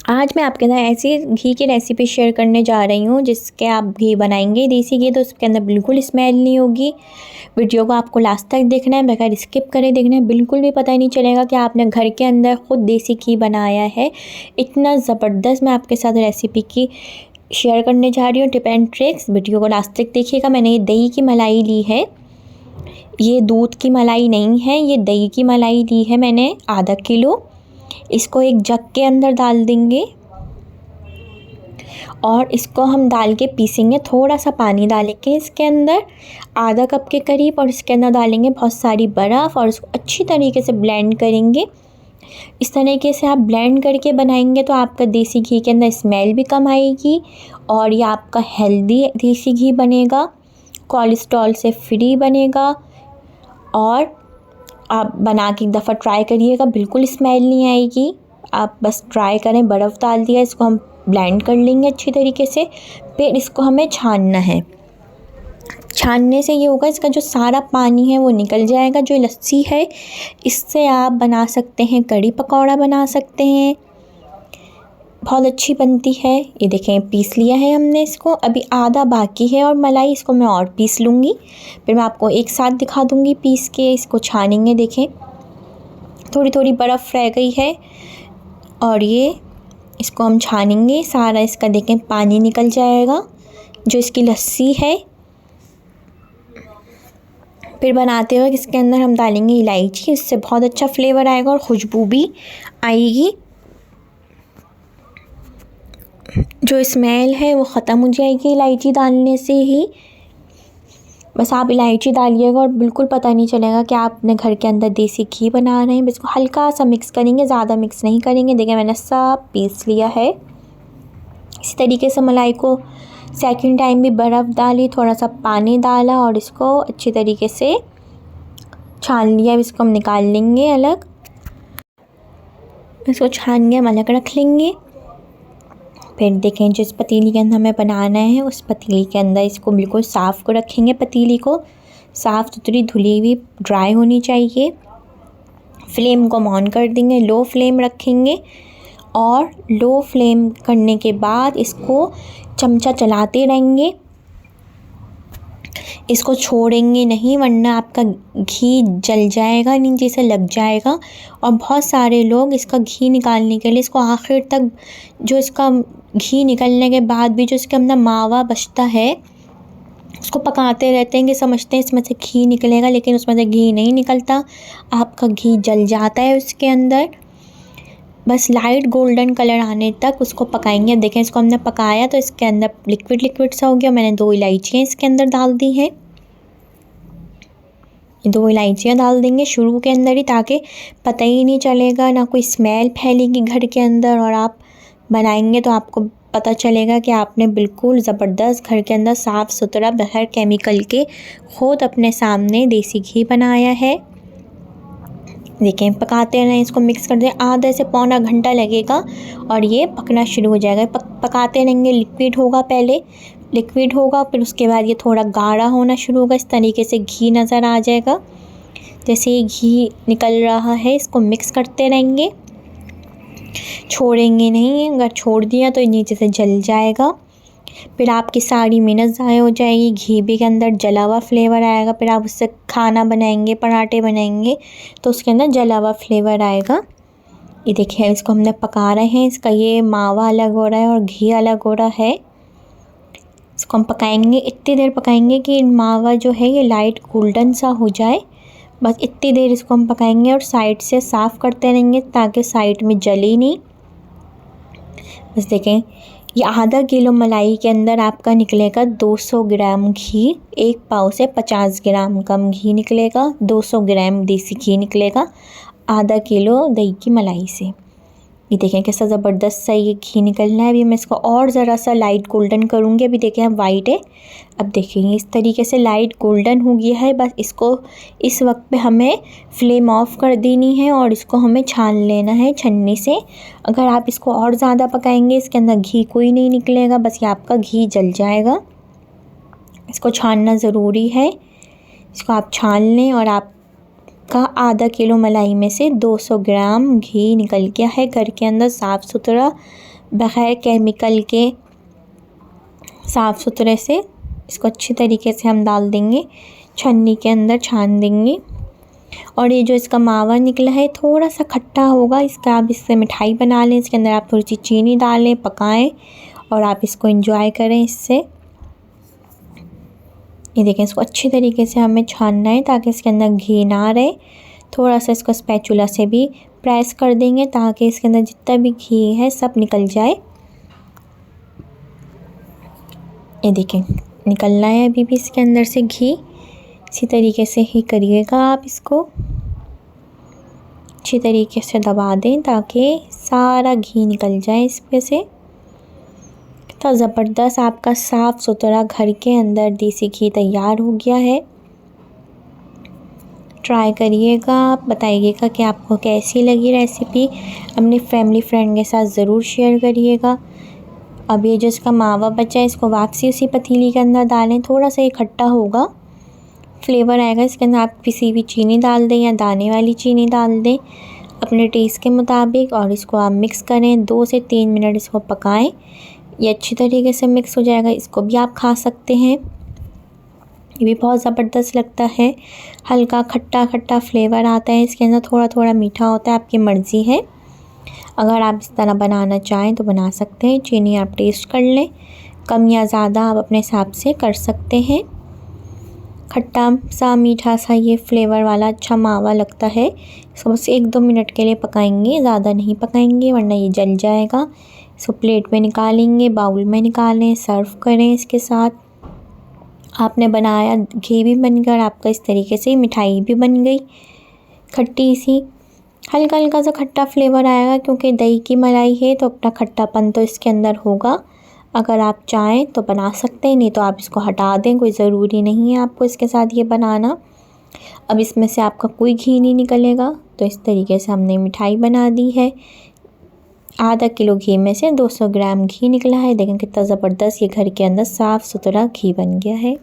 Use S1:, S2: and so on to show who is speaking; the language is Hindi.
S1: आज मैं आपके साथ ऐसी घी की रेसिपी शेयर करने जा रही हूँ जिसके आप घी बनाएंगे देसी घी तो उसके अंदर बिल्कुल स्मेल नहीं होगी। वीडियो को आपको लास्ट तक देखना है, बगैर स्किप करे देखना है, बिल्कुल भी पता ही नहीं चलेगा कि आपने घर के अंदर ख़ुद देसी घी बनाया है। इतना ज़बरदस्त मैं आपके साथ रेसिपी की शेयर करने जा रही हूँ, टिप एंड ट्रिक्स। वीडियो को लास्ट तक देखिएगा। मैंने ये दही की मलाई ली है, ये दूध की मलाई नहीं है, ये दही की मलाई ली है मैंने आधा किलो। इसको एक जग के अंदर डाल देंगे और इसको हम डाल के पीसेंगे। थोड़ा सा पानी डालेंगे इसके अंदर आधा कप के करीब, और इसके अंदर डालेंगे बहुत सारी बर्फ़ और इसको अच्छी तरीके से ब्लेंड करेंगे। इस तरीके से आप ब्लेंड करके बनाएंगे तो आपका देसी घी के अंदर स्मेल भी कम आएगी और ये आपका हेल्दी देसी घी बनेगा, कोलेस्ट्रॉल से फ्री बनेगा। और आप बना के एक दफ़ा ट्राई करिएगा, बिल्कुल स्मेल नहीं आएगी। आप बस ट्राई करें। बर्फ़ डाल दिया, इसको हम ब्लेंड कर लेंगे अच्छी तरीके से। फिर इसको हमें छानना है। छानने से ये होगा, इसका जो सारा पानी है वो निकल जाएगा। जो लस्सी है इससे आप बना सकते हैं, कड़ी पकौड़ा बना सकते हैं, बहुत अच्छी बनती है। ये देखें, पीस लिया है हमने इसको, अभी आधा बाकी है और मलाई, इसको मैं और पीस लूँगी। फिर मैं आपको एक साथ दिखा दूँगी पीस के। इसको छानेंगे, देखें थोड़ी थोड़ी बर्फ़ रह गई है और ये इसको हम छानेंगे सारा। इसका देखें पानी निकल जाएगा, जो इसकी लस्सी है। फिर बनाते वक्त इसके अंदर हम डालेंगे इलायची, इससे बहुत अच्छा फ्लेवर आएगा और खुशबू भी आएगी। जो स्मेल है वो ख़त्म हो जाएगी इलायची डालने से ही। बस आप इलायची डालिएगा और बिल्कुल पता नहीं चलेगा कि आप अपने घर के अंदर देसी घी बना रहे हैं। इसको हल्का सा मिक्स करेंगे, ज़्यादा मिक्स नहीं करेंगे। देखिए मैंने सब पीस लिया है। इसी तरीके से मलाई को सेकंड टाइम भी बर्फ़ डाली, थोड़ा सा पानी डाला और इसको अच्छी तरीके से छान लिया। इसको हम निकाल लेंगे अलग। इसको छान के हम अलग रख लेंगे। फिर देखें, जिस पतीली के अंदर हमें बनाना है उस पतीली के अंदर इसको बिल्कुल साफ़ को रखेंगे। पतीली को साफ़ सुथरी धुली हुई ड्राई होनी चाहिए। फ्लेम को ऑन कर देंगे, लो फ्लेम रखेंगे और लो फ्लेम करने के बाद इसको चमचा चलाते रहेंगे। इसको छोड़ेंगे नहीं, वरना आपका घी जल जाएगा, नीचे से लग जाएगा। और बहुत सारे लोग इसका घी निकालने के लिए इसको आखिर तक, जो इसका घी निकलने के बाद भी जो इसके अंदर मावा बचता है उसको पकाते रहते हैं कि समझते हैं इसमें से घी निकलेगा, लेकिन उसमें से घी नहीं निकलता, आपका घी जल जाता है उसके अंदर। बस लाइट गोल्डन कलर आने तक उसको पकाएंगे। देखें, इसको हमने पकाया तो इसके अंदर लिक्विड लिक्विड सा हो गया। मैंने 2 इलायचियाँ इसके अंदर डाल दी हैं। 2 इलायचियाँ डाल देंगे शुरू के अंदर ही, ताकि पता ही नहीं चलेगा, ना कोई स्मेल फैलेगी घर के अंदर। और आप बनाएंगे तो आपको पता चलेगा कि आपने बिल्कुल ज़बरदस्त घर के अंदर साफ़ सुथरा बगैर केमिकल के ख़ुद अपने सामने देसी घी बनाया है। देखें, पकाते रहें, इसको मिक्स कर दें। आधे से पौना घंटा लगेगा और ये पकना शुरू हो जाएगा। पकाते रहेंगे। लिक्विड होगा, पहले लिक्विड होगा, फिर उसके बाद ये थोड़ा गाढ़ा होना शुरू होगा। इस तरीके से घी नज़र आ जाएगा। जैसे ये घी निकल रहा है, इसको मिक्स करते रहेंगे, छोड़ेंगे नहीं। अगर छोड़ दिया तो नीचे से जल जाएगा, फिर आपकी सारी मेहनत ज़ाया हो जाएगी। घी भी के अंदर जला हुआ फ्लेवर आएगा। फिर आप उससे खाना बनाएंगे, पराठे बनाएंगे तो उसके अंदर जला हुआ फ्लेवर आएगा। ये देखिए, इसको हमने पका रहे हैं। इसका ये मावा अलग हो रहा है और घी अलग हो रहा है। इसको हम पकाएंगे, इतनी देर पकाएंगे कि मावा जो है ये लाइट गोल्डन सा हो जाए। बस इतनी देर इसको हम पकाएंगे और साइड से साफ़ करते रहेंगे ताकि साइड में जले नहीं। बस देखें, ये आधा किलो मलाई के अंदर आपका निकलेगा 200 ग्राम घी। 1 पाव से 50 ग्राम कम घी निकलेगा। 200 ग्राम देसी घी निकलेगा आधा किलो दही की मलाई से। ये देखें कैसा ज़बरदस्त सा ये घी निकलना है। अभी मैं इसको और ज़रा सा लाइट गोल्डन करूँगी। अभी देखें, अब वाइट है। अब देखेंगे इस तरीके से लाइट गोल्डन हो गया है। बस इसको इस वक्त पे हमें फ्लेम ऑफ कर देनी है और इसको हमें छान लेना है छन्नी से। अगर आप इसको और ज़्यादा पकाएंगे इसके अंदर घी कोई नहीं निकलेगा, बस ये आपका घी जल जाएगा। इसको छानना ज़रूरी है। इसको आप छान लें और आप का आधा किलो मलाई में से 200 ग्राम घी निकल गया है घर के अंदर, साफ़ सुथरा बग़ैर केमिकल के साफ़ सुथरे से इसको अच्छी तरीके से हम डाल देंगे, छन्नी के अंदर छान देंगे। और ये जो इसका मावा निकला है थोड़ा सा खट्टा होगा, इसका आप इससे मिठाई बना लें। इसके अंदर आप थोड़ी सी चीनी डालें, पकाएं और आप इसको एंजॉय करें इससे। ये देखें, इसको अच्छी तरीके से हमें छानना है ताकि इसके अंदर घी ना रहे। थोड़ा सा इसको स्पैचुला से भी प्रेस कर देंगे ताकि इसके अंदर जितना भी घी है सब निकल जाए। ये देखें, निकलना है अभी भी इसके अंदर से घी। इसी तरीके से ही करिएगा आप इसको, अच्छी तरीके से दबा दें ताकि सारा घी निकल जाए इसमें से। कितना ज़बरदस्त आपका साफ़ सुथरा घर के अंदर देसी घी तैयार हो गया है। ट्राई करिएगा, आप बताइएगा कि आपको कैसी लगी रेसिपी। अपनी फैमिली फ्रेंड के साथ ज़रूर शेयर करिएगा। अब ये जो इसका मावा बचा है इसको वापसी उसी पतीली के अंदर डालें। थोड़ा सा ये खट्टा होगा, फ्लेवर आएगा इसके अंदर। आप पिसी हुई चीनी डाल दें या दाने वाली चीनी डाल दें अपने टेस्ट के मुताबिक, और इसको आप मिक्स करें। 2 से 3 मिनट इसको पकाएं। ये अच्छी तरीके से मिक्स हो जाएगा। इसको भी आप खा सकते हैं, ये भी बहुत ज़बरदस्त लगता है। हल्का खट्टा खट्टा फ्लेवर आता है इसके अंदर, थोड़ा थोड़ा मीठा होता है, आपकी मर्ज़ी है। अगर आप इस तरह बनाना चाहें तो बना सकते हैं। चीनी आप टेस्ट कर लें, कम या ज़्यादा आप अपने हिसाब से कर सकते हैं। खट्टा सा मीठा सा ये फ्लेवर वाला अच्छा मावा लगता है। इसको बस 1-2 मिनट के लिए पकाएंगे, ज़्यादा नहीं पकाएंगे वरना ये जल जाएगा। इसको प्लेट में निकालेंगे, बाउल में निकालें, सर्व करें इसके साथ। आपने बनाया, घी भी बनकर आपका इस तरीके से मिठाई भी बन गई खट्टी सी। हल्का हल्का सा खट्टा फ्लेवर आएगा क्योंकि दही की मलाई है तो अपना खट्टापन तो इसके अंदर होगा। अगर आप चाहें तो बना सकते हैं, नहीं तो आप इसको हटा दें, कोई ज़रूरी नहीं है आपको इसके साथ ये बनाना। अब इसमें से आपका कोई घी नहीं निकलेगा। तो इस तरीके से हमने मिठाई बना दी है। आधा किलो घी में से 200 ग्राम घी निकला है। देखें कितना ज़बरदस्त ये घर के अंदर साफ़ सुथरा घी बन गया है।